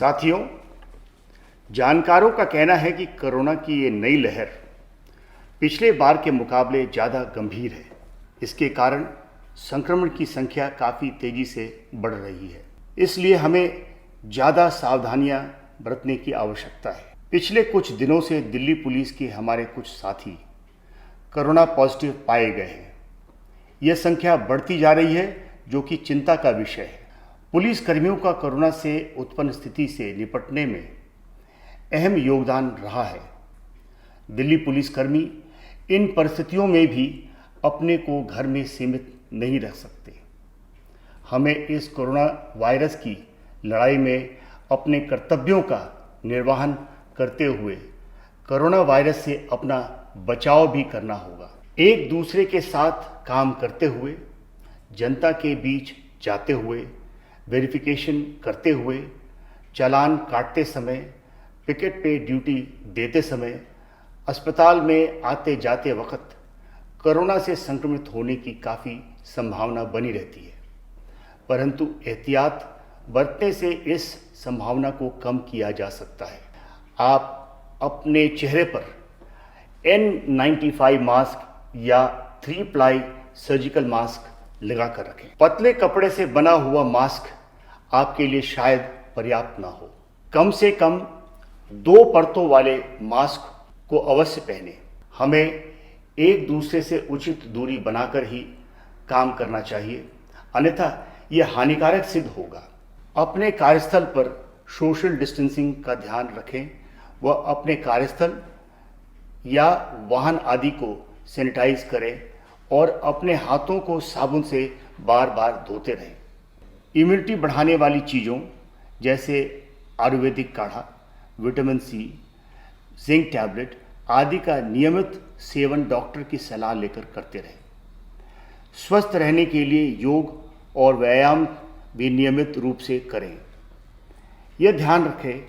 साथियों, जानकारों का कहना है कि कोरोना की ये नई लहर पिछले बार के मुकाबले ज़्यादा गंभीर है। इसके कारण संक्रमण की संख्या काफ़ी तेज़ी से बढ़ रही है, इसलिए हमें ज़्यादा सावधानियां बरतने की आवश्यकता है। पिछले कुछ दिनों से दिल्ली पुलिस के हमारे कुछ साथी कोरोना पॉजिटिव पाए गए हैं। यह संख्या बढ़ती जा रही है, जो कि चिंता का विषय है। पुलिस कर्मियों का कोरोना से उत्पन्न स्थिति से निपटने में अहम योगदान रहा है। दिल्ली पुलिसकर्मी इन परिस्थितियों में भी अपने को घर में सीमित नहीं रख सकते। हमें इस कोरोना वायरस की लड़ाई में अपने कर्तव्यों का निर्वहन करते हुए कोरोना वायरस से अपना बचाव भी करना होगा। एक दूसरे के साथ काम करते हुए, जनता के बीच जाते हुए, वेरिफिकेशन करते हुए, चालान काटते समय, पिकेट पे ड्यूटी देते समय, अस्पताल में आते जाते वक्त कोरोना से संक्रमित होने की काफ़ी संभावना बनी रहती है, परंतु एहतियात बरतने से इस संभावना को कम किया जा सकता है। आप अपने चेहरे पर N95 मास्क या 3 प्लाई सर्जिकल मास्क लगा कर रखें। पतले कपड़े से बना हुआ मास्क आपके लिए शायद पर्याप्त ना हो। कम से कम 2 परतों वाले मास्क को अवश्य पहनें। हमें एक दूसरे से उचित दूरी बनाकर ही काम करना चाहिए, अन्यथा यह हानिकारक सिद्ध होगा। अपने कार्यस्थल पर सोशल डिस्टेंसिंग का ध्यान रखें व अपने कार्यस्थल या वाहन आदि को सैनिटाइज करें और अपने हाथों को साबुन से बार बार धोते रहें। इम्यूनिटी बढ़ाने वाली चीज़ों जैसे आयुर्वेदिक काढ़ा, विटामिन सी, जिंक टैबलेट आदि का नियमित सेवन डॉक्टर की सलाह लेकर करते रहें। स्वस्थ रहने के लिए योग और व्यायाम भी नियमित रूप से करें। यह ध्यान रखें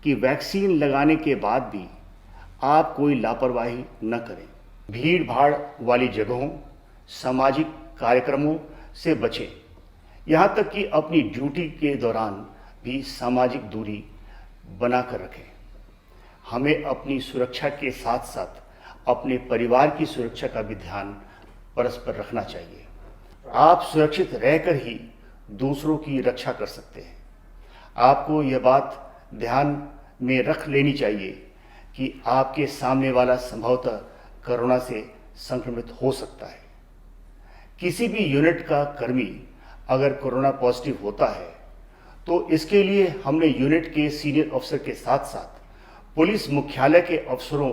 कि वैक्सीन लगाने के बाद भी आप कोई लापरवाही न करें। भीड़ भाड़ वाली जगहों, सामाजिक कार्यक्रमों से बचें। यहाँ तक कि अपनी ड्यूटी के दौरान भी सामाजिक दूरी बनाकर रखें। हमें अपनी सुरक्षा के साथ साथ अपने परिवार की सुरक्षा का भी ध्यान परस्पर रखना चाहिए। आप सुरक्षित रहकर ही दूसरों की रक्षा कर सकते हैं। आपको यह बात ध्यान में रख लेनी चाहिए कि आपके सामने वाला संभवतः कोरोना से संक्रमित हो सकता है। किसी भी यूनिट का कर्मी अगर कोरोना पॉजिटिव होता है तो इसके लिए हमने यूनिट के सीनियर अफसर के साथ साथ पुलिस मुख्यालय के अफसरों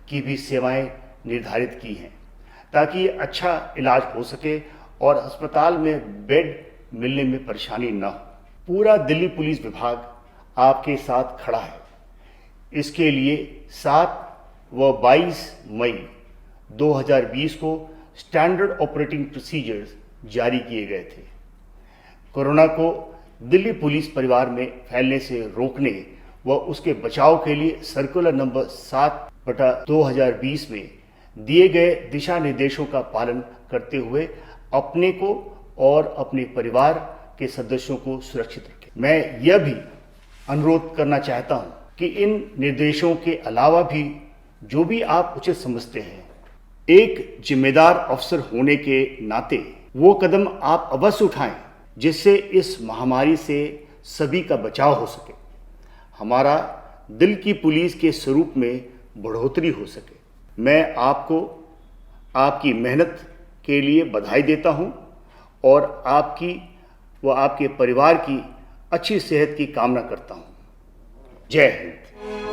की भी सेवाएं निर्धारित की हैं, ताकि अच्छा इलाज हो सके और अस्पताल में बेड मिलने में परेशानी न हो। पूरा दिल्ली पुलिस विभाग आपके साथ खड़ा है। इसके लिए 7 व 22 मई 2020 को स्टैंडर्ड ऑपरेटिंग प्रोसीजर्स जारी किए गए थे। कोरोना को दिल्ली पुलिस परिवार में फैलने से रोकने व उसके बचाव के लिए सर्कुलर नंबर 7/2020 में दिए गए दिशा निर्देशों का पालन करते हुए अपने को और अपने परिवार के सदस्यों को सुरक्षित रखें। मैं यह भी अनुरोध करना चाहता हूं कि इन निर्देशों के अलावा भी जो भी आप उचित समझते हैं, एक जिम्मेदार अफसर होने के नाते वो कदम आप अवश्य उठाएं जिससे इस महामारी से सभी का बचाव हो सके, हमारा दिल की पुलिस के स्वरूप में बढ़ोतरी हो सके। मैं आपको आपकी मेहनत के लिए बधाई देता हूं और आपकी व आपके परिवार की अच्छी सेहत की कामना करता हूं। जय हिंद।